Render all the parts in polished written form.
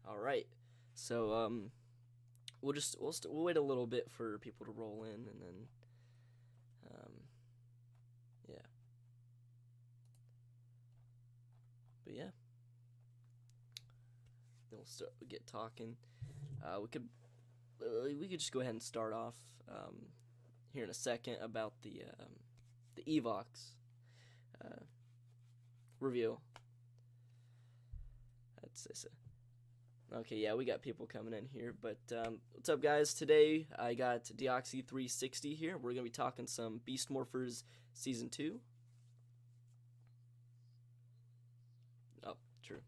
All right. So we'll wait a little bit for people to roll in, and then um, yeah. But yeah, then we'll get talking. We could just go ahead and start off here in a second about the Evox uh, review. That's okay. Yeah, we got people coming in here, but what's up, guys? Today I got Deoxy360 here. We're gonna be talking some Beast Morphers Season 2. Oh, true.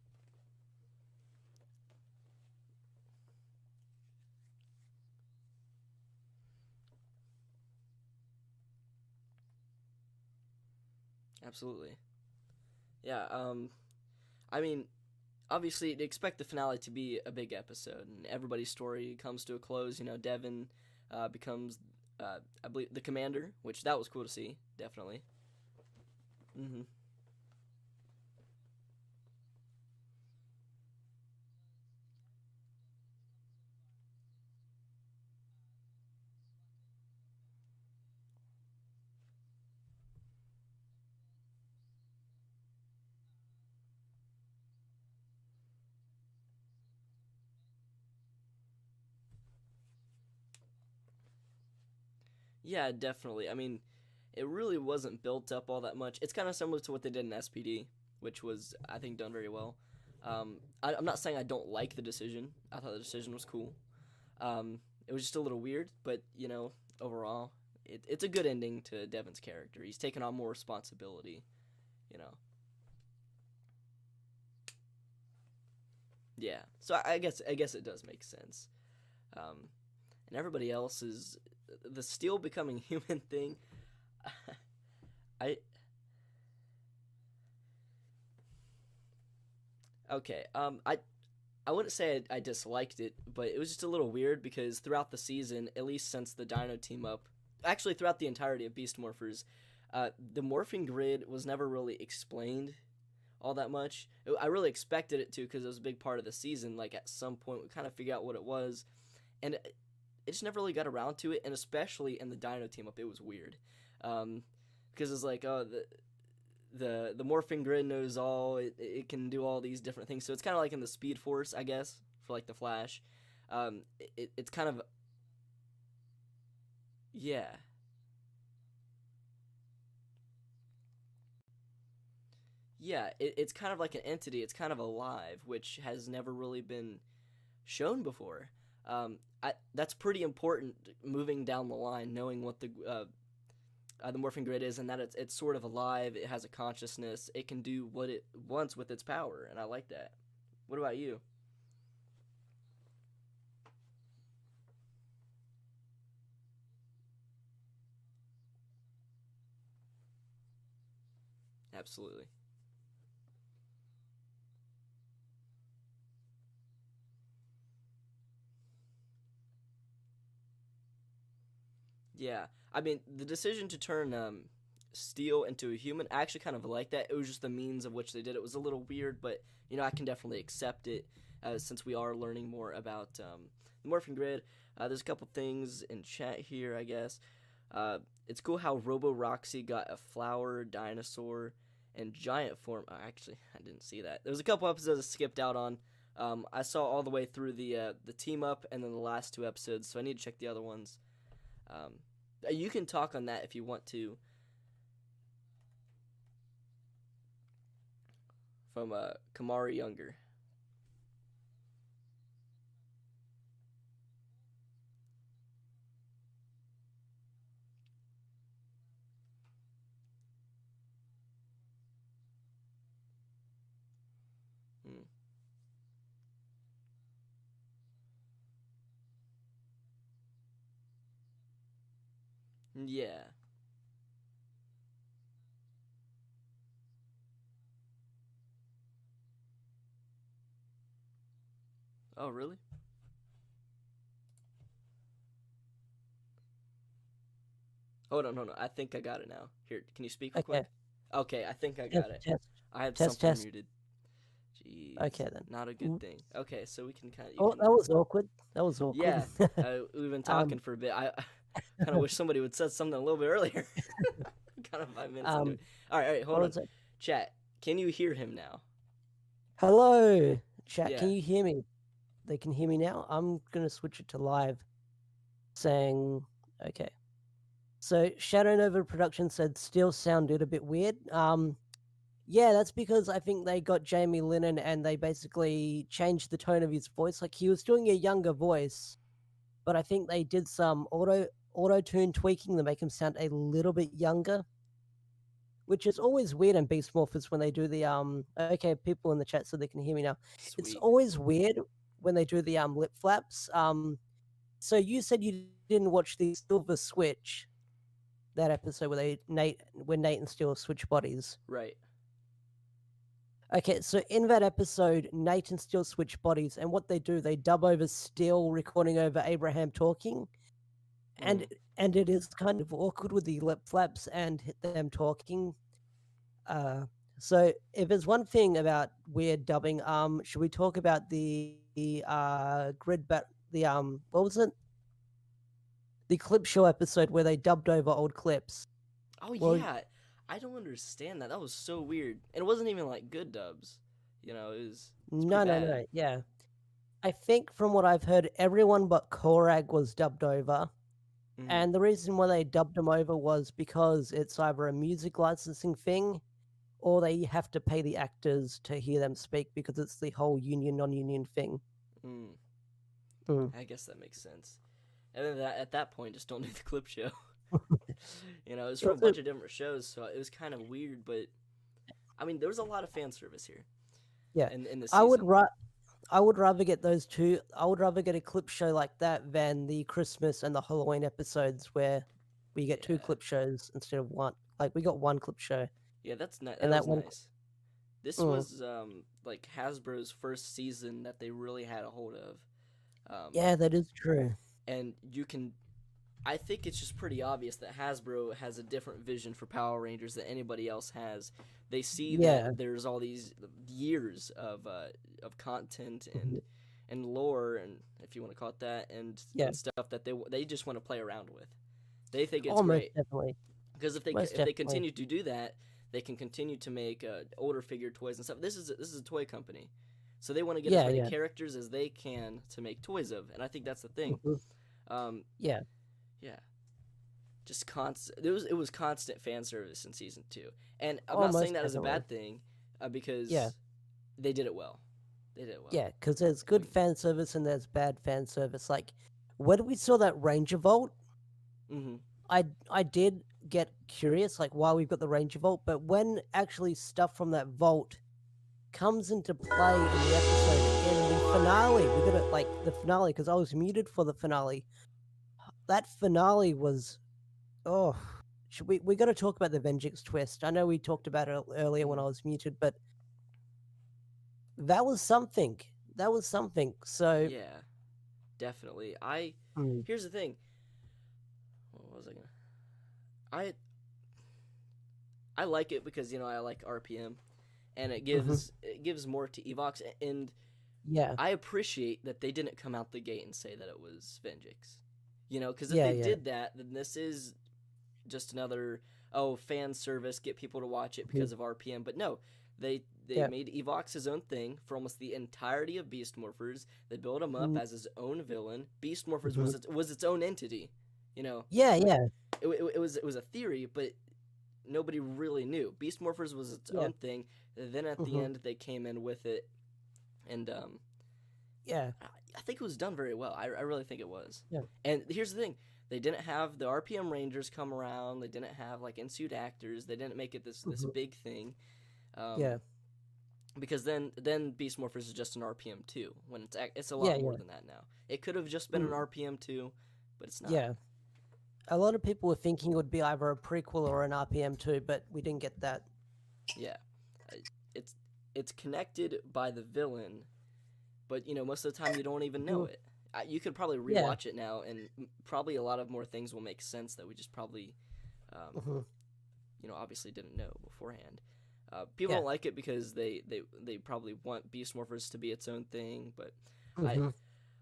Absolutely. Yeah. I mean, obviously, expect the finale to be a big episode, and everybody's story comes to a close. You know, Devin becomes, I believe, the commander, which that was cool to see, definitely. Hmm. Yeah, definitely. I mean, it really wasn't built up all that much. It's kind of similar to what they did in SPD, which was, I think, done very well. I'm not saying I don't like the decision. I thought the decision was cool. It was just a little weird, but overall, it's a good ending to Devin's character. He's taken on more responsibility. You know, yeah. So I guess it does make sense. Um, and everybody else is the steel becoming human thing. I Okay. I wouldn't say I disliked it, but it was just a little weird because throughout the season, at least since the Dino team up, actually throughout the entirety of Beast Morphers, the morphing grid was never really explained all that much. I really expected it to because it was a big part of the season. Like at some point, we kind of figured out what it was, and it just never really got around to it. And especially in the Dino team up, it was weird, um, because it's like, oh, the morphing grid knows all. It can do all these different things. So it's kind of like in the Speed Force, I guess, for like the Flash. It's kind of, yeah, yeah. It's kind of like an entity. It's kind of alive, which has never really been shown before. That's pretty important moving down the line, knowing what the morphing grid is, and that it's sort of alive. It has a consciousness. It can do what it wants with its power, and I like that. What about you? Absolutely. Yeah, I mean the decision to turn Steel into a human, I actually kind of like that. It was just the means of which they did it was a little weird, but I can definitely accept it since we are learning more about the morphing grid. There's a couple things in chat here, I guess. It's cool how Robo Roxy got a flower, dinosaur, and giant form. Actually, I didn't see that. There was a couple episodes I skipped out on. I saw all the way through the team up and then the last two episodes, so I need to check the other ones. Um, you can talk on that if you want to, from Kamari Younger. Hmm. Yeah. Oh, really? Hold on, hold on. I think I got it now. Here, can you speak real quick? Okay. Okay, I think I Test, got it. test, I had test, something test. muted. Jeez. Okay then. Not a good thing. Okay, so we can kind of. Oh, that was awkward. That was Yeah, awkward. we've been talking for a bit. I kind of wish somebody would said something a little bit earlier. Kind of 5 minutes into it. All right, hold what on. was it? Chat, can you hear him now? Hello, chat. Yeah. Can you hear me? They can hear me now. I'm gonna switch it to live. Saying okay. So Shadow Nova Production said still sounded a bit weird. Yeah, that's because I think they got Jamie Lennon and they basically changed the tone of his voice. Like he was doing a younger voice, but I think they did some auto tune tweaking to make him sound a little bit younger, which is always weird in Beast Morphers when they do the okay, people in the chat so they can hear me now. It's Sweet. always weird when they do the lip flaps. So you said you didn't watch the Silver Switch, that episode where Nate and Steel switch bodies. Right. Okay, so in that episode, Nate and Steel switch bodies, and what they do, they dub over Steel recording over Abraham talking, and it is kind of awkward with the lip flaps and them talking. So if there's one thing about weird dubbing, should we talk about the what was it? The clip show episode where they dubbed over old clips. Oh Well, yeah, I don't understand that. That was so weird, and it wasn't even like good dubs. You know, it was no, pretty bad. yeah. I think from what I've heard, everyone but Korag was dubbed over. And the reason why they dubbed them over was because it's either a music licensing thing or they have to pay the actors to hear them speak because it's the whole union, non-union thing. I guess that makes sense. And then at that point, just don't do the clip show. You know, it was from a bunch of different shows, so it was kind of weird, but I mean, there was a lot of fan service here. Yeah. In this season. I would rather get those two. I would rather get a clip show like that than the Christmas and the Halloween episodes where we get two clip shows instead of one. Like we got one clip show. Yeah, that's nice. And that was one, nice. This was like Hasbro's first season that they really had a hold of. Yeah, that is true. And I think it's just pretty obvious that Hasbro has a different vision for Power Rangers than anybody else has. They see that there's all these years of content and lore, and if you want to call it that, and stuff that they just want to play around with. They think it's great. Definitely. Because if they continue to do that, they can continue to make older figure toys and stuff. This is a toy company, so they want to get as many characters as they can to make toys of, and I think that's the thing. Yeah. Just constant. It was constant fan service in season 2, and I'm not saying that as a bad thing, because they did it well. They did it well. Yeah, because there's good fan service and there's bad fan service. Like when we saw that Ranger Vault, I did get curious, like why we've got the Ranger Vault, but when actually stuff from that vault comes into play in the episode in the finale, we got it like the finale because I was muted for the finale. That finale was, we got to talk about the Venjix twist. I know we talked about it earlier when I was muted, but that was something. That was something. So yeah, definitely. Here's the thing. What was I gonna? I like it because I like RPM, and it gives more to Evox, and I appreciate that they didn't come out the gate and say that it was Venjix. Because if they did that, then this is just another fan service, get people to watch it because of RPM. But no, they made Evox his own thing for almost the entirety of Beast Morphers. They built him up as his own villain. Beast Morphers was its own entity. It was a theory, but nobody really knew. Beast Morphers was its own thing. Then at the end, they came in with it, and I think it was done very well. I really think it was. Yeah. And here's the thing. They didn't have the RPM Rangers come around. They didn't have like in-suit actors. They didn't make it this big thing. Because then Beast Morphers is just an RPM 2 when it's a lot more than that now. It could have just been an RPM 2, but it's not. Yeah. A lot of people were thinking it would be either a prequel or an RPM 2, but we didn't get that. Yeah. It's connected by the villain, but most of the time you don't even know it. You could probably rewatch it now, and probably a lot of more things will make sense that we just probably, obviously didn't know beforehand. People Yeah. don't like it because they probably want Beast Morphers to be its own thing, but I Hmm.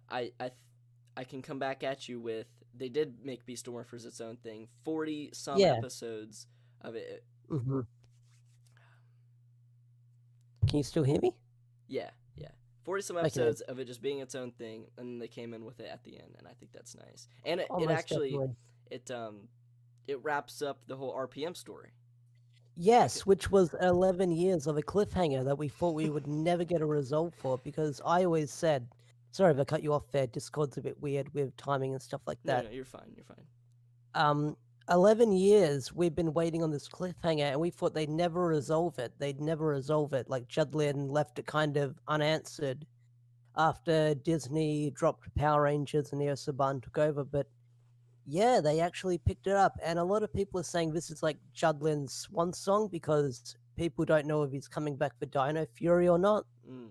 I I th- I can come back at you with they did make Beast Morphers its own thing. 40 some Yeah. episodes of it. Hmm. Can you still hear me? Yeah, yeah. 40 some Okay. episodes of it just being its own thing, and they came in with it at the end, and I think that's nice. And it Almost actually definitely. it it wraps up the whole RPM story. Yes, which was 11 years of a cliffhanger that we thought we would never get a result for, because I always said, sorry if I cut you off there, Discord's a bit weird with timing and stuff like No, that. no, you're fine. You're fine. Um, 11 years we've been waiting on this cliffhanger, and we thought they'd never resolve it. They'd never resolve it. Like, Judlin left it kind of unanswered after Disney dropped Power Rangers and Neo Saban took over, but yeah, they actually picked it up, and a lot of people are saying this is like Judlin's swan song because people don't know if he's coming back for Dino Fury or not. Mm.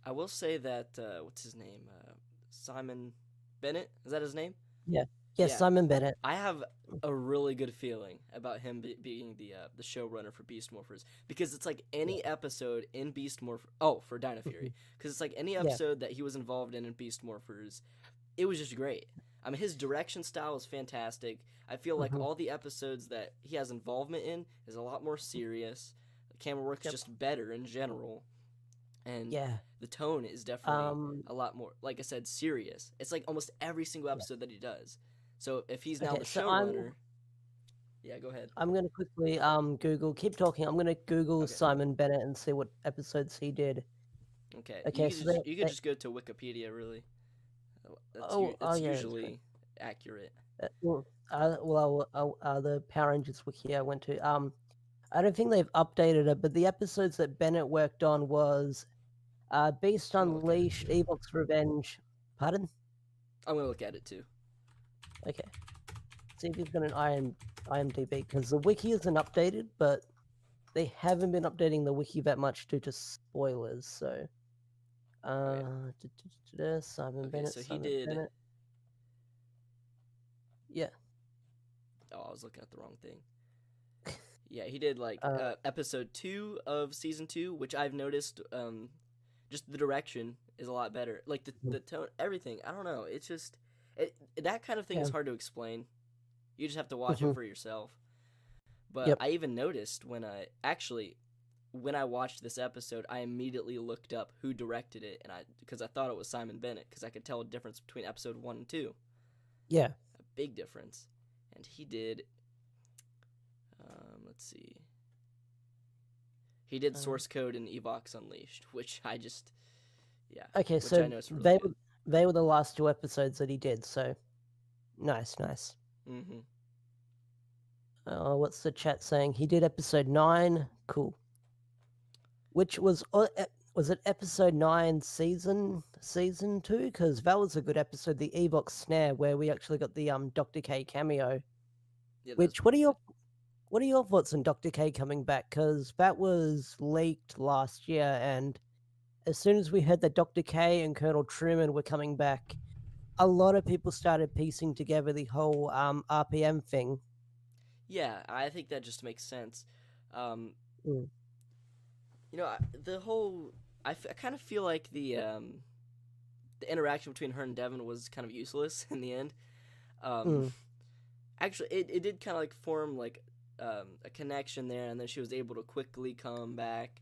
I will say that what's his name? Simon Bennett. Is that his name? Yeah. Yes, Yeah, Simon Bennett. I have a really good feeling about him being the showrunner for Beast Morphers because it's like any episode in Beast Morphers. Oh, for Dino Fury, because it's like any Yeah. episode that he was involved in Beast Morphers, it was just great. I mean, his direction style is fantastic. I feel like Mhm. all the episodes that he has involvement in is a lot more serious. The camera work's Yep. just better in general, and Yeah. the tone is definitely Um. a lot more, like I said, serious. It's like almost every single Yeah. episode that he does. So if he's now Okay. the So showrunner, yeah, go ahead. I'm gonna quickly Google. Keep talking. I'm gonna Google Okay, Simon Bennett and see what episodes he did. okay. Okay. So they. You could they just go to Wikipedia. Really, oh that's yeah. That's right. usually accurate. The Power Rangers wiki I went to. I don't think they've updated it, but the episodes that Bennett worked on was Beast I'm gonna look at it Unleashed, too. Evox Revenge. Pardon? I'm gonna look at it too. Okay. See if he's got an IMDb, because the wiki isn't updated, but they haven't been updating the wiki that much due to spoilers. So, Right. Simon Okay, Bennett. so he Simon did. Bennett. Yeah. Oh, I was looking at the wrong thing. Yeah, he did like Uh, episode 2 of season 2, which I've noticed. Just the direction is a lot better. Like the tone, everything. I don't know. It's just that kind of thing yeah. is hard to explain. You just have to watch it Mhm. for yourself. But Yep. I even noticed when I watched this episode, I immediately looked up who directed it, and because I thought it was Simon Bennett, because I could tell a difference between episode 1 and 2, Yeah. a big difference, and he did. Let's see. He did Um, source code in Evox Unleashed, which I just, yeah, okay, which I so know is really good. they were the last 2 episodes that he did. So, nice. Mm-hmm. What's the chat saying? He did episode 9. Cool. Which was it episode 9 season 2? Because that was a good episode, the Evox Snare, where we actually got the Dr. K cameo. Yeah, Which what are your thoughts on Dr. K coming back? Because that was leaked last year, and as soon as we heard that Dr. K and Colonel Truman were coming back, a lot of people started piecing together the whole RPM thing. Yeah, I think that just makes sense. Um, Mm. you know, the whole I kind of feel like the interaction between her and Devin was kind of useless in the end. Mm. Actually, it did kind of like form like a connection there, and then she was able to quickly come back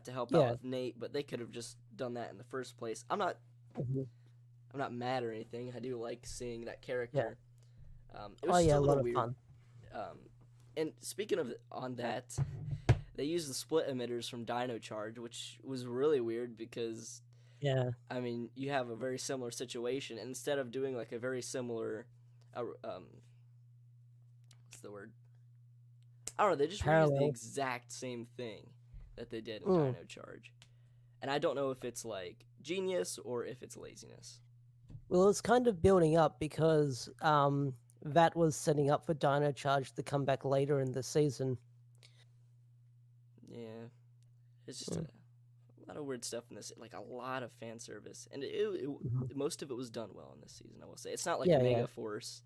to help out Yeah. with Nate. But they could have just done that in the first place. Mhm. I'm not mad or anything. I do like seeing that Yeah. character. It Oh was just yeah, a a little lot of weird. fun. And speaking of on that, they used the split emitters from Dino Charge, which was really weird because Yeah. I mean you have a very similar situation, and instead of doing like a very similar, what's the word? I don't know. They just reused the Parallel. exact same thing that they did in Mm. Dino Charge, and I don't know if it's like genius or if it's laziness. Well, it's kind of building up because that was setting up for Dino Charge to come back later in the season. Yeah, it's just Mm. a lot of weird stuff in this, like a lot of fan service, and Mhm. most of it was done well in this season. I will say it's not like Yeah, Mega yeah. Force.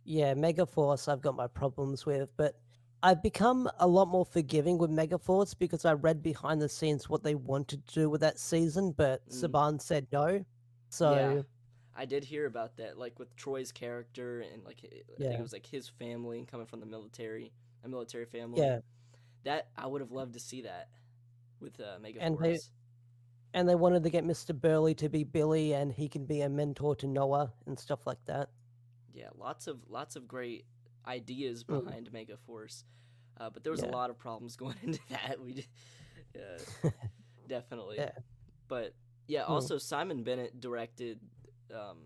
Yeah, Megaforce I've got my problems with, but I've become a lot more forgiving with Megaforce because I read behind the scenes what they wanted to do with that season, but Mm. Saban said no. Yeah, So I did hear about that, like with Troy's character and like I think it yeah, was like his family coming from the military, a military family. yeah, That I would have loved to see that with and they Megaforce. and they wanted to get Mr. Burley to be Billy, and he can be a mentor to Noah and stuff like that. Yeah, lots of great ideas Mm, behind Megaforce, but there was a yeah, lot of problems going into that. Uh, definitely, yeah, but yeah. mm, Also, Simon Bennett directed, um,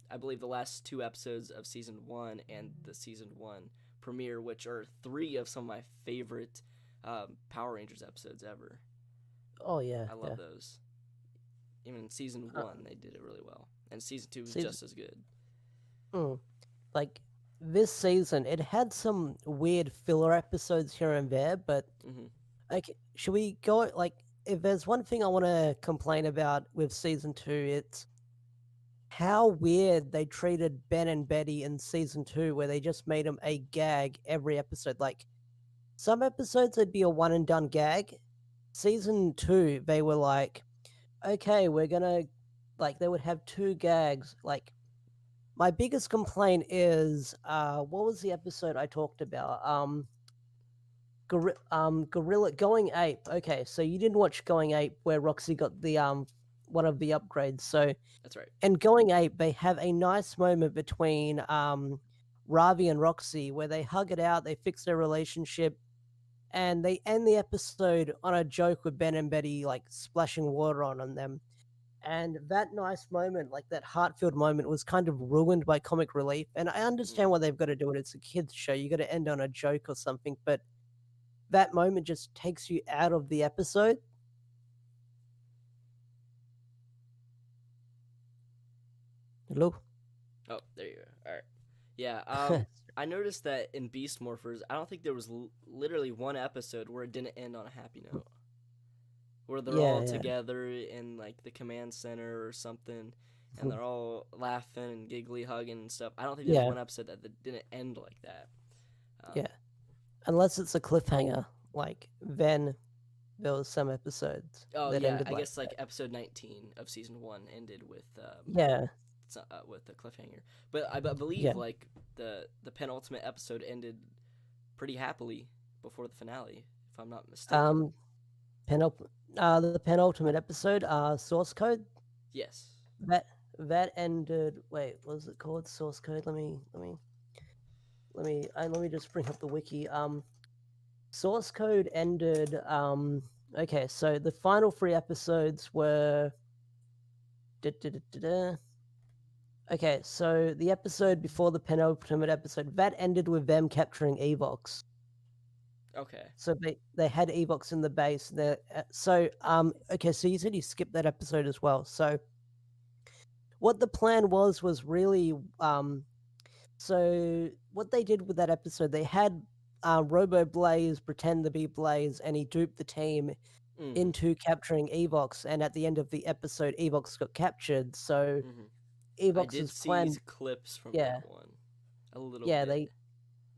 I believe, the last two episodes of season one and the season one premiere, which are three of some of my favorite Power Rangers episodes ever. oh yeah, I love yeah. those. Even in season Uh, one, they did it really well, and season two was see, just as good. mm, like this season, it had some weird filler episodes here and there, but Hmm. like, should we go like? If there's one thing I want to complain about with season two, it's how weird they treated Ben and Betty in season two, where they just made them a gag every episode. Like some episodes, it'd be a one and done gag. Season two, they were like, okay, we're gonna like they would have two gags. Like my biggest complaint is what was the episode I talked about? Gorilla Going Ape. Okay, so you didn't watch Going Ape where Roxy got the one of the upgrades. So That's right. in Going Ape, they have a nice moment between Ravi and Roxy where they hug it out, they fix their relationship, and they end the episode on a joke with Ben and Betty like splashing water on them. And that nice moment, like that heart-filled moment, was kind of ruined by comic relief. And I Mm. understand why they've got to do it. It's a kids' show. You got to end on a joke or something. But that moment just takes you out of the episode. Hello? Oh, there you go. All right. Yeah. I noticed that in Beast Morphers, I don't think there was literally one episode where it didn't end on a happy note, where they're Yeah, all yeah. together in like the command center or something, and they're all laughing and giggly, hugging and stuff. I don't think there's Yeah, one episode that didn't end like that. yeah. Unless it's a cliffhanger, like then there was some episodes Oh that yeah, ended I like guess like episode 19 of season one ended yeah, with a cliffhanger. But I believe yeah. like the penultimate episode ended pretty happily before the finale, if I'm not mistaken. Um, the penultimate episode, source code Yes. that that ended. Wait, what was it called? Source code. Let me just bring up the wiki. Source code ended. Okay, so the final three episodes were. Da, da, da, da, da. Okay, so the episode before the penultimate episode that ended with them capturing Evox. Okay. So they had Evox in the base. Okay, so you said you skipped that episode as well. So what the plan was really so what they did with that episode, they had Robo Blaze pretend to be Blaze, and he duped the team Mhm. into capturing Evox. And at the end of the episode, Evox got captured. So Mhm. I did Evox's see plan, clips from yeah, that one a little yeah, bit.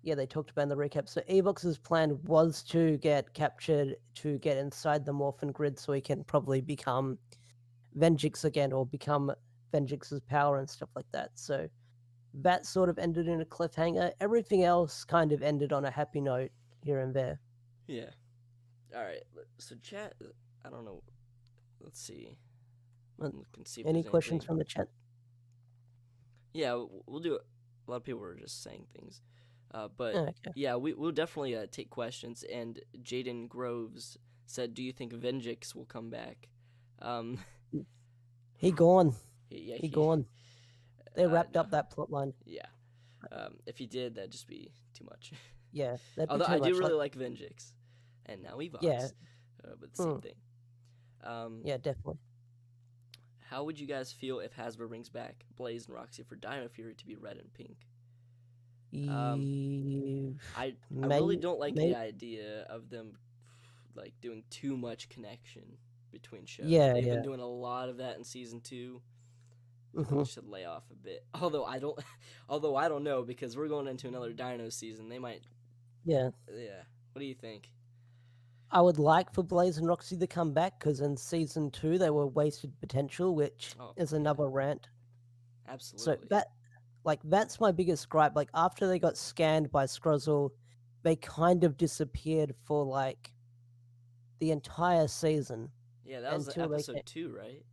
they talked about in the recap. So Evox's plan was to get captured to get inside the Morphin grid, so he can probably become Venjix again or become Venjix's power and stuff like that. So that sort of ended in a cliffhanger. Everything else kind of ended on a happy note here and there. Yeah. All right. So chat. I don't know. Let's see. Uh, Look and see if Any there's questions anything. from the chat? Yeah, we'll do it. A lot of people were just saying things, but Okay. yeah, we'll definitely take questions. And Jaden Groves said, "Do you think Venjix will come back?" Um, He gone. yeah, He gone. They wrapped no, up that plot line. yeah. If he did, that'd just be too much. Yeah, that'd be Although too I do much. really Like, like Venjix, and now yeah, Evox, but the same mm, thing. Um, yeah, definitely. how would you guys feel if Hasbro brings back Blaze and Roxy for Dino Fury to be red and pink? Um, E- I may, really don't like the may, idea of them like doing too much connection between shows. yeah, They've been yeah. doing a lot of that in season 2. I think they Hmm. should lay off a bit. Although I don't know because we're going into another Dino season. They might Yeah. yeah. What do you think? I would like for Blaze and Roxy to come back because in season 2 they were wasted potential, which Oh, is yeah, another rant. So absolutely. that's my biggest gripe. Like after they got scanned by Scrozzle, they kind of disappeared for like the entire season Yeah, that was until they episode 2, right?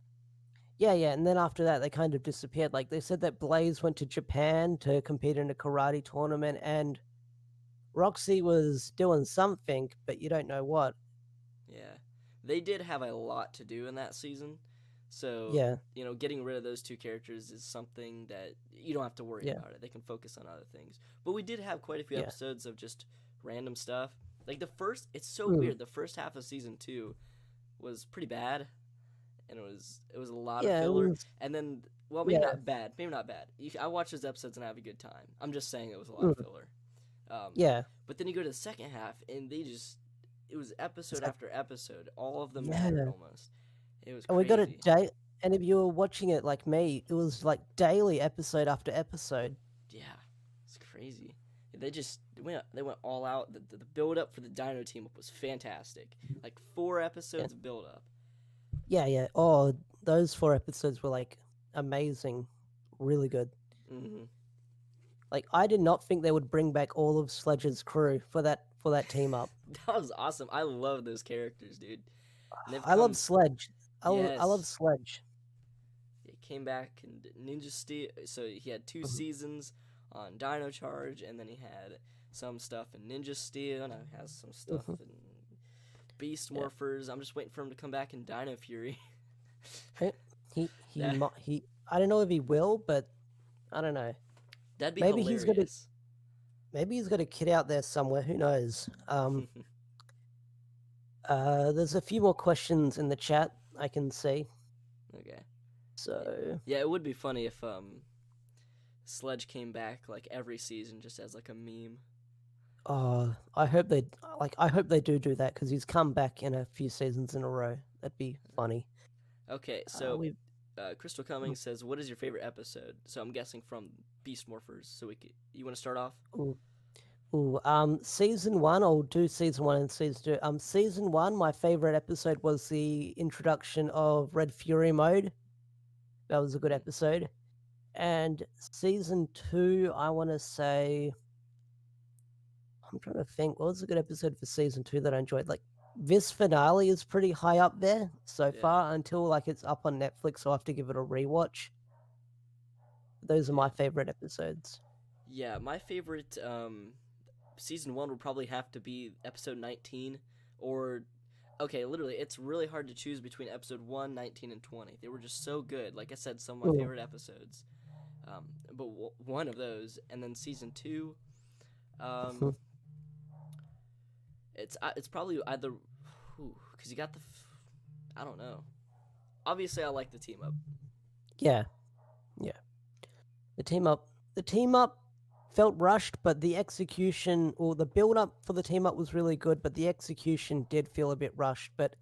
yeah, and then after that they kind of disappeared. Like they said that Blaze went to Japan to compete in a karate tournament and Roxy was doing something, but you don't know what. Yeah. They did have a lot to do in that season. So, Yeah, getting rid of those two characters is something that you don't have to worry yeah, about it. They can focus on other things. But we did have quite a few yeah. episodes of just random stuff. Like it's so Mm, weird. The first half of season 2 was pretty bad, and it was a lot of yeah, it filler. was And then, well, maybe yeah. not bad. Maybe not bad. I watch those episodes and I have a good time. I'm just saying it was a lot of Mm, filler. Um, yeah. but then you go to the second half, and it was It's episode like after episode. All of them mattered yeah. almost. It was And we got a crazy. day and if you were watching it like me, it was like daily episode after episode. Yeah, it's crazy. They went all out. The build up for the Dino team up was fantastic. Like 4 episodes of build up. Yeah. Oh, those 4 episodes were like amazing. Really good. Hmm. Like I did not think they would bring back all of Sledge's crew for that team up. That was awesome. I love those characters, dude. And they've I love come. Sledge. I love Yes, Sledge. he came back and Ninja Steel. So he had 2 Mhm. seasons on Dino Charge, and then he had some stuff in Ninja Steel, and he has some stuff Mhm. in Beast Yeah. Morphers. I'm just waiting for him to come back in Dino Fury. He he he, that he I don't know if he will, but I don't know. that'd be Maybe hilarious. he's got a kid out there somewhere. Who knows? There's a few more questions in the chat I can see. Okay. So, Yeah, it would be funny if Sledge came back like every season just as like a meme. I hope they do that because he's come back in a few seasons in a row. That'd be funny. Okay, so We Crystal Cummings says, "What is your favorite episode?" So I'm guessing from Beast Morphers. So you want to start off? season 1. I'll do season 1 and season 2. Season 1, my favorite episode was the introduction of Red Fury mode. That was a good episode. And season 2, I want to say, I'm trying to think, what was a good episode for season 2 that I enjoyed? Like, this finale is pretty high up there so Yeah. far until like it's up on Netflix, so I have to give it a rewatch. Those are my favorite episodes. Yeah, my favorite season 1 would probably have to be episode 19, or okay, literally, it's really hard to choose between episode 1, 19, and 20. They were just so good. Like I said, some of my favorite episodes. But one of those, and then season 2, it's probably either, because you got I don't know. Obviously, I like the team up. Yeah. The team up felt rushed, but the execution or the build up for the team up was really good, but the execution did feel a bit rushed. But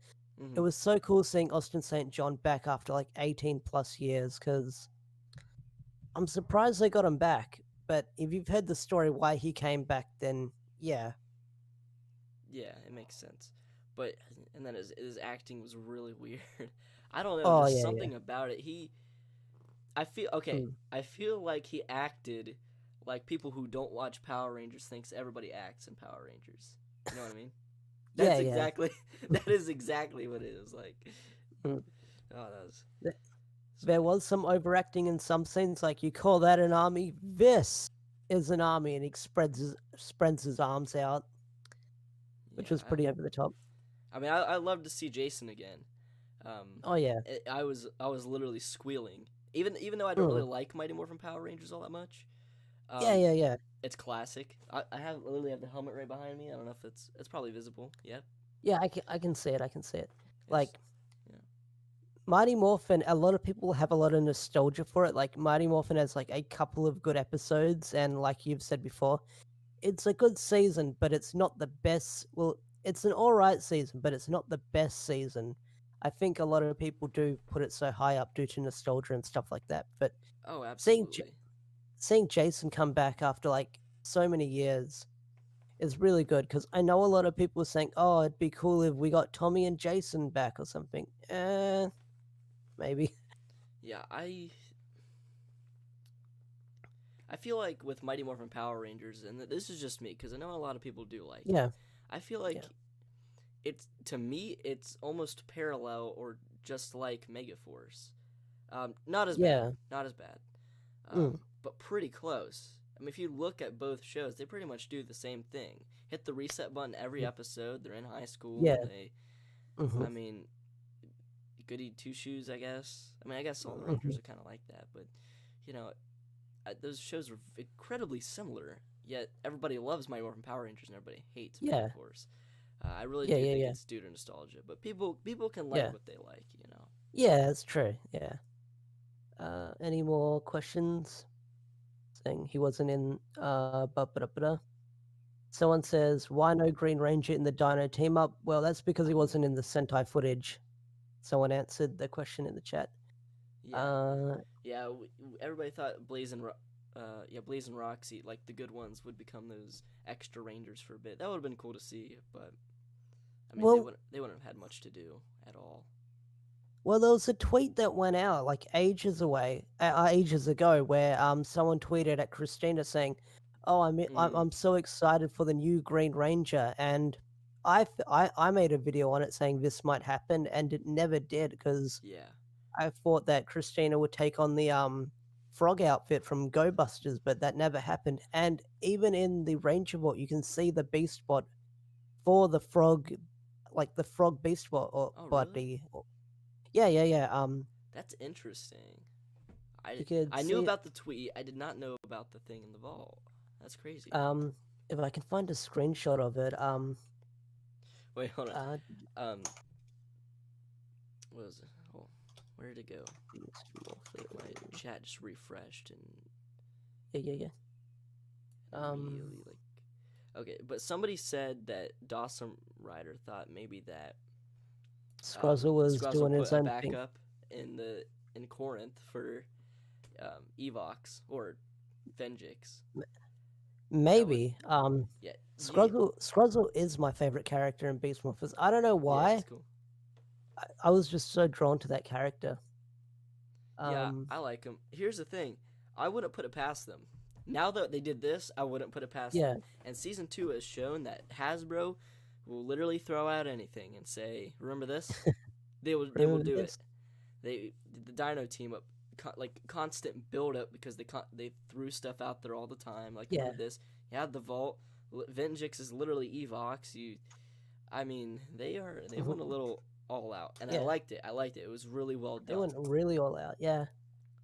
it was so cool seeing Austin St. John back after like 18 plus years, because I'm surprised they got him back. But if you've heard the story why he came back, then yeah. Yeah, it makes sense. But and then his acting was really weird. I don't know, Oh just yeah, something about it. I feel okay. Mm. I feel like he acted like people who don't watch Power Rangers thinks everybody acts in Power Rangers. You know what I mean? That's Yeah. exactly that is exactly what it is like. Mm. Oh, that was There was some overacting in some scenes, like you call that an army? This is an army, and he spreads his arms out, which was pretty over the top. I mean, I love to see Jason again. Oh yeah. I was literally squealing, even though I don't really like Mighty Morphin Power Rangers all that much. Yeah. It's classic. I literally have the helmet right behind me. I don't know if it's probably visible. Yeah. Yeah, I can see it. Yes. Like Yeah. Mighty Morphin, a lot of people have a lot of nostalgia for it. Like Mighty Morphin has like a couple of good episodes, and like you've said before, it's a good season, but it's not the best. Well, it's an alright season, but it's not the best season. I think a lot of people do put it so high up due to nostalgia and stuff like that. But Oh, absolutely. seeing Jason come back after like so many years is really good because I know a lot of people are saying, "Oh, it'd be cool if we got Tommy and Jason back or something." Maybe. Yeah, I feel like with Mighty Morphin Power Rangers, and this is just me because I know a lot of people do like it. Yeah. I feel like Yeah. it's, to me, it's almost parallel or just like Megaforce. Not as bad, Yeah. not as bad, Mm. but pretty close. I mean, if you look at both shows, they pretty much do the same thing. Hit the reset button every episode. They're in high school. Yeah. They, Mm-hmm. I mean, goody two shoes, I guess. I mean, I guess all the Mm-hmm. Rangers are kind of like that, but you know, those shows are incredibly similar. Yet everybody loves Mighty Morphin Power Rangers and everybody hates Yeah. Megaforce. I really Yeah. do Yeah. think Yeah. it's due to nostalgia, but people can like Yeah. what they like, you know. Yeah. That's true. Yeah. Any more questions? Saying he wasn't in. Someone says, "Why no Green Ranger in the Dino team up?" Well, that's because he wasn't in the Sentai footage. Someone answered the question in the chat. Yeah, yeah. Everybody thought Blaze and Roxy, like the good ones, would become those extra Rangers for a bit. That would have been cool to see, but I mean, Well, they wouldn't have had much to do at all. well, there was a tweet that went out like ages ago, where someone tweeted at Christina saying, "Oh, I'm so excited for the new Green Ranger," and I made a video on it saying this might happen, and it never did because Yeah. I thought that Christina would take on the frog outfit from Go Busters, but that never happened. And even in the Ranger bot, you can see the beast bot for the frog, like the frog beast bot or Oh, really? body. Yeah. That's interesting. You could I knew see about the tweet. I did not know about the thing in the vault. That's crazy. if I can find a screenshot of it. Wait, hold on. Uh, What was it? Oh, where did it go? I think my chat just refreshed and yeah. really like. Okay, but somebody said that Dawson Rider thought maybe that Scruzzle was Scruzzle doing put his a own thing. backup in Corinth for Evox or Venjix. Maybe. Yeah, Scruzzle is my favorite character in Beast Morphers. I don't know why. Yeah, he's cool. I was just so drawn to that character. Yeah, I like him. Here's the thing, I wouldn't put it past them. Now that they did this, I wouldn't put it past them. And season 2 has shown that Hasbro will literally throw out anything and say, "Remember this?" They will do it. The Dino team up, like constant build up because they threw stuff out there all the time. Like, remember this? You had the vault. Venjix is literally Evox. I mean, they went a little all out, and I liked it. It was really well done. They went really all out. Yeah.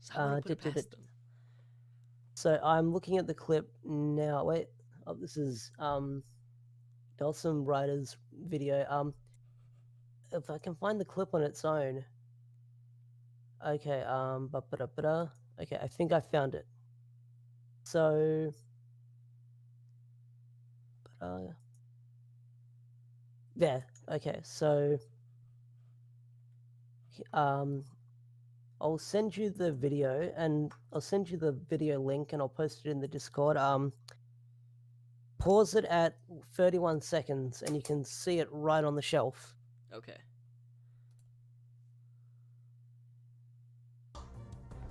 So I wouldn't put it past them. So I'm looking at the clip now. Wait, this is Dawson Rider's video. If I can find the clip on its own. Okay. Okay, I think I found it. So. Yeah. Okay. So. I'll send you the video, and I'll send you the video link, and I'll post it in the Discord. Pause it at 31 seconds, and you can see it right on the shelf. Okay.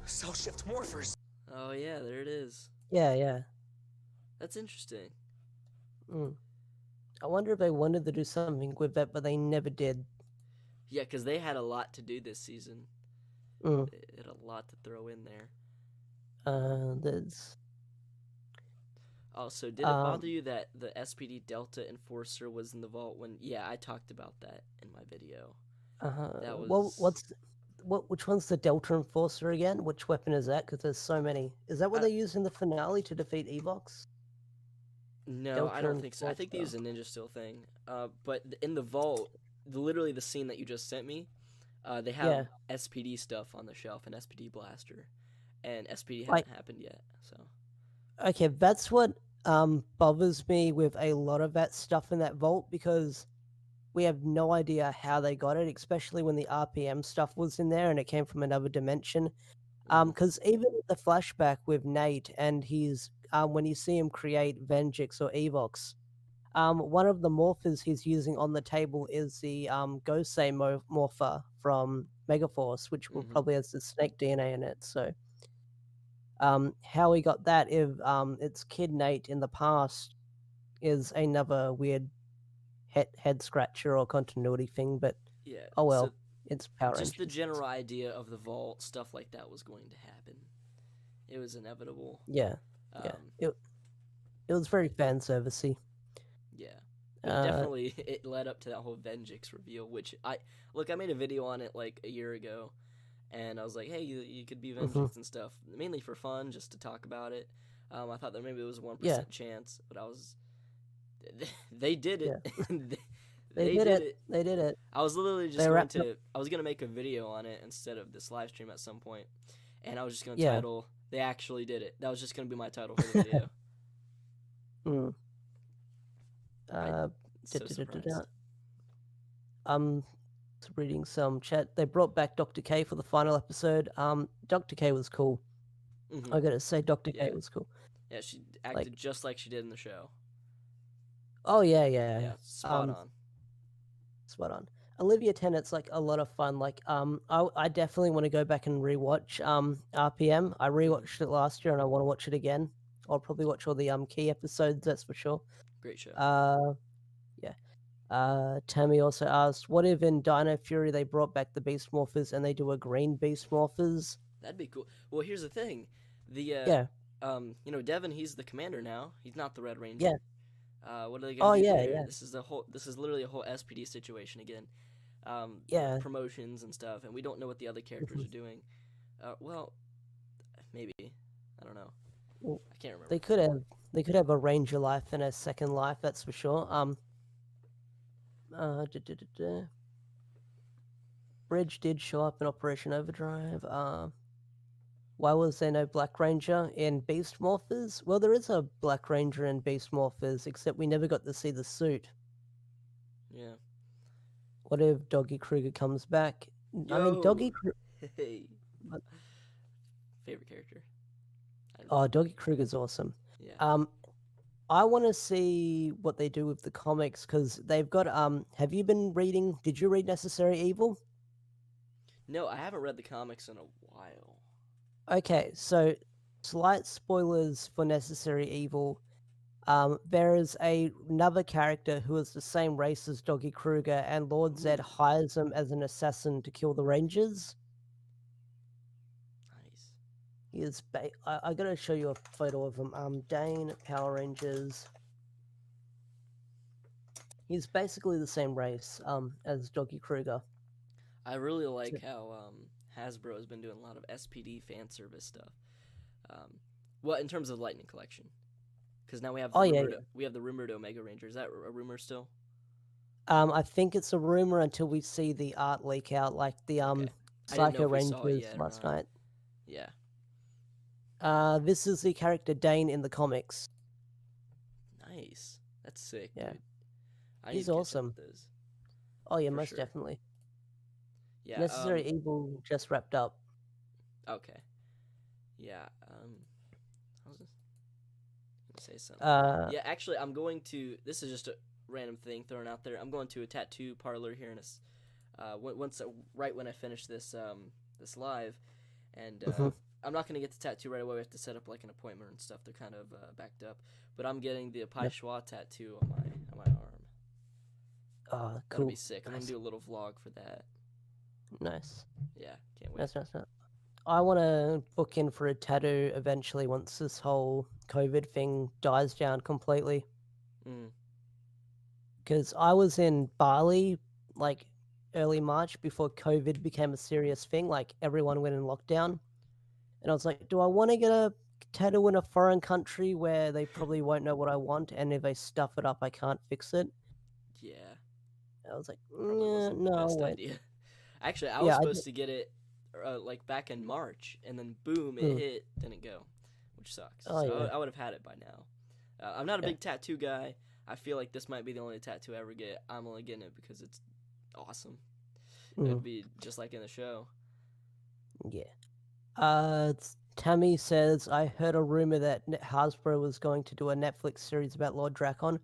Cell shift morphers. Oh yeah, there it is. Yeah. That's interesting. I wonder if they wanted to do something with that, but they never did. Yeah, because they had a lot to do this season. They had a lot to throw in there. There's. Also, did it bother you that the SPD Delta Enforcer was in the vault when? Yeah, I talked about that in my video. That was. Well, which one's the Delta Enforcer again? Which weapon is that? Because there's so many. Is that what they use in the finale to defeat Evox? No, Delta I don't think so. I think they use a Ninja Steel thing. But in the vault, literally the scene that you just sent me, they have SPD stuff on the shelf, an SPD blaster, and SPD hasn't happened yet. So. Okay, that's what bothers me with a lot of that stuff in that vault, because we have no idea how they got it, especially when the RPM stuff was in there and it came from another dimension. Because even the flashback with Nate and his when you see him create Venjix or Evox, one of the morphers he's using on the table is the Gosei morpher from Megaforce, which will probably has the snake DNA in it. So, how he got that if it's Kid Nate in the past is another weird head scratcher or continuity thing, but Yeah. oh well, So it's Power just the Rangers. general idea of the vault, stuff like that was going to happen. It was inevitable. Yeah, it was very fan servicey. Yeah. But definitely it led up to that whole Venjix reveal, which I made a video on it like a year ago, and I was like, hey, you could be Venjix and stuff, mainly for fun, just to talk about it. I thought that maybe it was a 1% chance, but they did it. Yeah. They did it. They did it. I was literally just I was gonna make a video on it instead of this live stream at some point, and I was just gonna title "They Actually Did It." That was just gonna be my title for the video. So surprised. I'm reading some chat. They brought back Dr. K for the final episode. Dr. K was cool. I gotta say, Dr. K was cool. Yeah, she acted just like she did in the show. Oh yeah. Yeah, spot on. Olivia Tennant's like a lot of fun. Like I definitely want to go back and rewatch RPM. I rewatched it last year and I want to watch it again. I'll probably watch all the key episodes, that's for sure. Great show. Tammy also asked, what if in Dino Fury they brought back the Beast Morphers and they do a green Beast Morphers? That'd be cool. Well, here's the thing. Devin, he's the commander now. He's not the Red Ranger. Yeah. What are they gonna do there? Yeah. This is literally a whole SPD situation again. Promotions and stuff, and we don't know what the other characters are doing. Well, maybe. I don't know. Well, I can't remember. They could have a Ranger life and a second life, that's for sure. Bridge did show up in Operation Overdrive. Why was there no Black Ranger in Beast Morphers? Well, there is a Black Ranger in Beast Morphers, except we never got to see the suit. Yeah. What if Doggy Kruger comes back? Yo. I mean, Doggy Kruger... Hey. Favorite character. Doggy Kruger's awesome. Yeah. I want to see what they do with the comics, because they've got... have you been reading... Did you read Necessary Evil? No, I haven't read the comics in a while. Okay, so slight spoilers for Necessary Evil. There is another character who is the same race as Doggy Kruger, and Lord Zed hires him as an assassin to kill the Rangers. Nice. He is. I gotta show you a photo of him. Dane, Power Rangers. He's basically the same race as Doggy Kruger. I really like how Hasbro has been doing a lot of SPD fan service stuff. Well, in terms of Lightning Collection, because now we have we have the rumored Omega Ranger. Is that a rumor still? I think it's a rumor until we see the art leak out, like the Psycho Rangers last night. Yeah. This is the character Dane in the comics. Nice. That's sick. Yeah. Dude. He's awesome. Oh yeah, most definitely. Yeah. Necessary Evil just wrapped up. Okay. Yeah. I was just gonna say something. Yeah, actually, I'm going to. This is just a random thing thrown out there. I'm going to a tattoo parlor here in right when I finish this this live, and I'm not gonna get the tattoo right away. We have to set up like an appointment and stuff. They're kind of backed up, but I'm getting the Pai Schwa tattoo on my arm. Cool. That'll be sick. I'm gonna do a little vlog for that. Nice. Yeah, can't wait. Nice. I want to book in for a tattoo eventually once this whole COVID thing dies down completely. Because I was in Bali like early March before COVID became a serious thing. Like everyone went in lockdown, and I was like, do I want to get a tattoo in a foreign country where they probably won't know what I want, and if they stuff it up, I can't fix it? Yeah. I was like, no, wait. Idea. Actually, I was supposed to get it like back in March, and then boom, it hit, didn't go, which sucks. I would have had it by now. I'm not a big tattoo guy. I feel like this might be the only tattoo I ever get. I'm only getting it because it's awesome. It would be just like in the show. Yeah. Tammy says, I heard a rumor that Hasbro was going to do a Netflix series about Lord Drakon.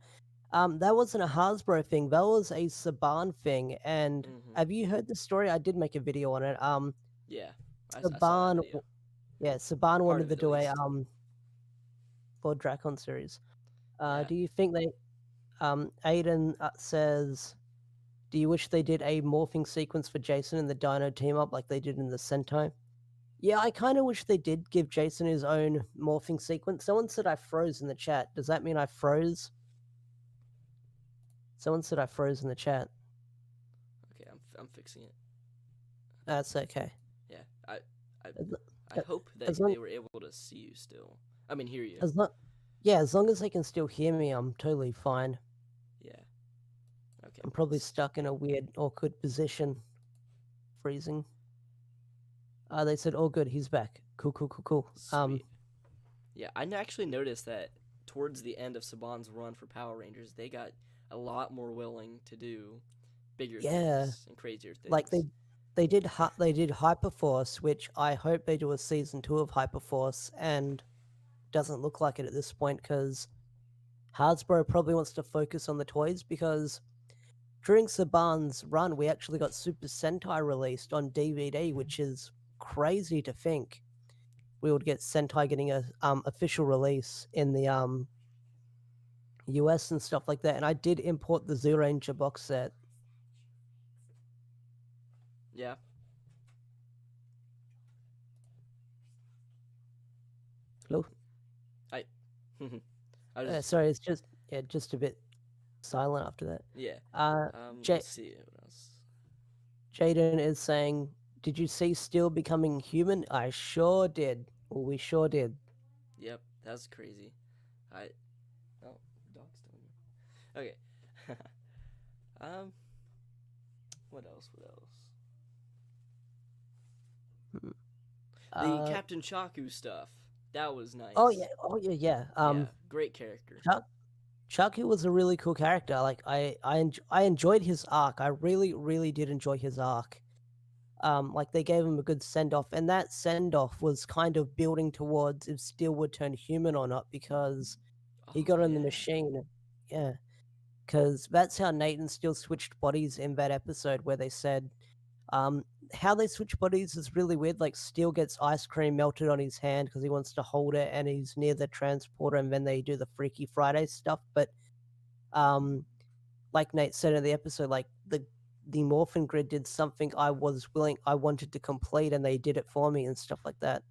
That wasn't a Hasbro thing. That was a Saban thing. And Hmm. have you heard the story? I did make a video on it. Yeah, I saw that Saban, video. yeah, Saban Part wanted of to it at do a least. for Drakon series. Yeah. Do you think they Aiden says, do you wish they did a morphing sequence for Jason and the Dino team up like they did in the Sentai? Yeah, I kind of wish they did give Jason his own morphing sequence. Someone said I froze in the chat. Does that mean I froze? Someone said I froze in the chat. Okay, I'm fixing it. That's okay. Yeah, I As, I hope that as long they were able to see you still. I mean, hear you. as long yeah, as long as they can still hear me, I'm totally fine. Yeah. Okay. I'm probably stuck in a weird, awkward position. Freezing. They said, all good, he's back. Cool, cool, cool, cool. Sweet. Yeah, I actually noticed that towards the end of Saban's run for Power Rangers, they got a lot more willing to do bigger Yeah, things and crazier things. like they did Hyperforce, which I hope they do a season 2 of Hyperforce, and doesn't look like it at this point because Hasbro probably wants to focus on the toys because during Saban's run, we actually got Super Sentai released on DVD, which is crazy to think we would get Sentai getting a official release in the US and stuff like that. And I did import the Zoo Ranger box set. Yeah. Hello? I I just Sorry, it's just a bit silent after that. yeah. Ja- Let's see what else. Jaden is saying, "Did you see Steel becoming human?" I sure did. Well, we sure did. Yep, that's crazy. I oh, dog's telling me. Okay. um, what else? What else? Hmm. The Captain Chaku stuff. That was nice. Oh yeah. Yeah. Yeah, great character. Chucky was a really cool character. Like I enjoyed his arc. I really did enjoy his arc. Like they gave him a good send off, and that send off was kind of building towards if Steel would turn human or not because he Oh got on the yeah. machine. Yeah, because that's how Nate and Steel switched bodies in that episode where they said, how they switch bodies is really weird. Like Steel gets ice cream melted on his hand because he wants to hold it, and he's near the transporter, and then they do the Freaky Friday stuff. But like Nate said in the episode, like the morphin grid did something I wanted to complete, and they did it for me and stuff like that.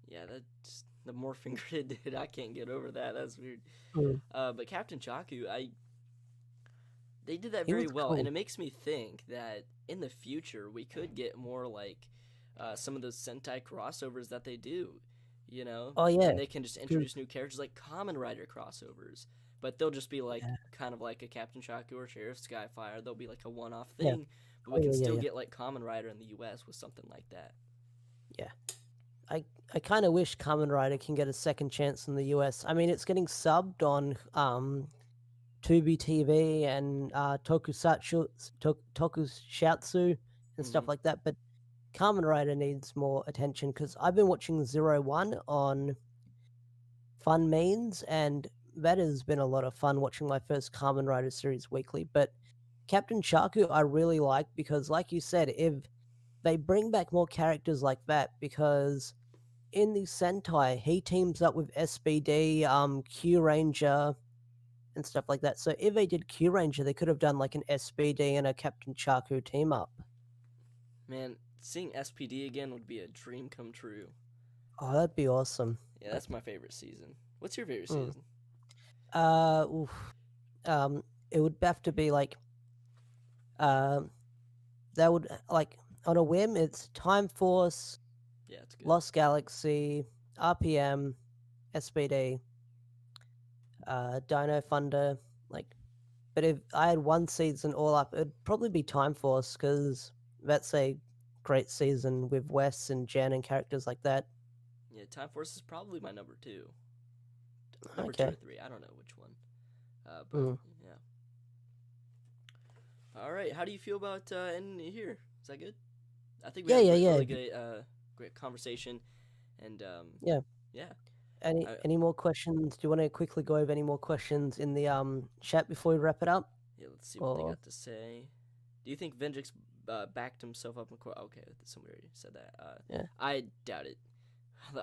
Yeah, that's the morphing grid, dude. I can't get over that. That's weird. Mm. But Captain Chaku, they did that He very was well, cool. and it makes me think that in the future we could get more like some of those Sentai crossovers that they do, you know? Oh yeah, And they can just introduce new characters like Kamen Rider crossovers, but they'll just be like Yeah. kind of like a Captain Chaku or Sheriff Skyfire. They'll be like a one-off Yeah. thing, but Oh, we can yeah, still yeah. get like Kamen Rider in the U.S. with something like that. Yeah. I kind of wish Kamen Rider can get a second chance in the US. I mean, it's getting subbed on Tubi TV and Tokusatsu and stuff Mhm. like that, but Kamen Rider needs more attention because I've been watching 01 on Fun Means, and that has been a lot of fun watching my first Kamen Rider series weekly. But Captain Chaku, I really like because, like you said, if they bring back more characters like that, because in the Sentai, he teams up with SBD, Q Ranger, and stuff like that. So if they did Q Ranger, they could have done like an SBD and a Captain Chaku team up. Man, seeing SPD again would be a dream come true. Oh, that'd be awesome. Yeah, that's my favorite season. What's your favorite Mm. season? It would have to be like, that would like on a whim. It's Time Force, Yeah, it's good. Lost Galaxy, RPM, SPD, Dino Thunder. Like, but if I had one season all up, it'd probably be Time Force because that's a great season with Wes and Jen and characters like that. Yeah, Time Force is probably my number 2. Number 2 Okay. or 3. I don't know which one. But Mm. yeah. All right. How do you feel about ending it here? Is that good? I think we Yeah, had yeah, a yeah. really good, great conversation, and Yeah. yeah. Any more questions? Do you want to quickly go over any more questions in the chat before we wrap it up? Yeah, let's see what they Or- got to say. Do you think Venjix backed himself up in court? Okay, somebody already said that. Yeah. I doubt it.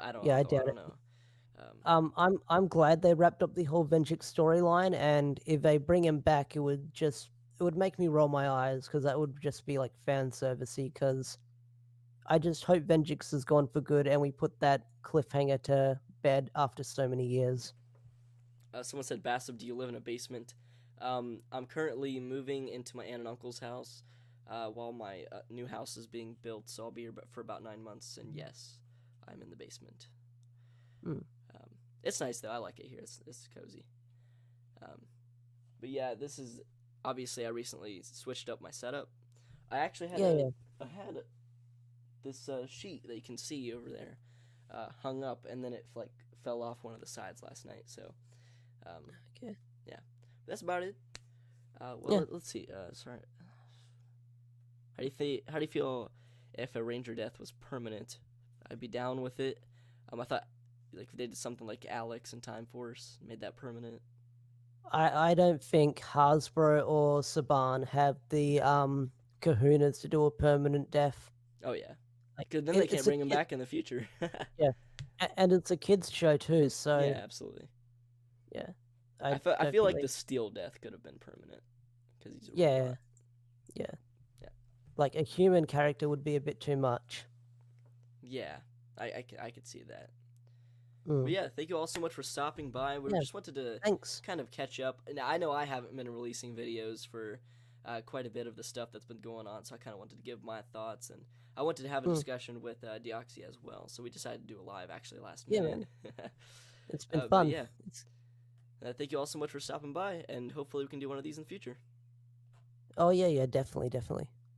I don't. Yeah, I know. doubt I don't it. know. I'm glad they wrapped up the whole Venjix storyline, and if they bring him back, it would make me roll my eyes because that would just be like fan servicey. Because I just hope Venjix is gone for good, and we put that cliffhanger to bed after so many years. Someone said, Bassam, do you live in a basement? I'm currently moving into my aunt and uncle's house while my new house is being built, so I'll be here for about 9 months, and yes, I'm in the basement. It's nice, though. I like it here. It's cozy. But yeah, this is... Obviously, I recently switched up my setup. I actually had I had this sheet that you can see over there hung up, and then it fell off one of the sides last night, so... Okay. Yeah, that's about it. Let's see. Sorry. How do you feel if a Ranger death was permanent? I'd be down with it. I thought if they did something like Alex and Time Force, made that permanent. I don't think Hasbro or Saban have the kahunas to do a permanent death. Oh yeah, Like, because then they it's can't a bring him kid- back in the future. and it's a kids show too, so Yeah, absolutely. yeah. I don't feel like think the Steel death could have been permanent because he's a Yeah. robot. Yeah. Yeah. Like a human character would be a bit too much. Yeah, I could see that. Mm. But yeah, thank you all so much for stopping by. We Yeah, just wanted to Thanks. kind of catch up. And I know I haven't been releasing videos for quite a bit of the stuff that's been going on, so I kind of wanted to give my thoughts, and I wanted to have a discussion with Deoxy as well. So we decided to do a live actually last Yeah, minute. It's been But fun. yeah, thank you all so much for stopping by, and hopefully we can do one of these in the future. Oh yeah, definitely.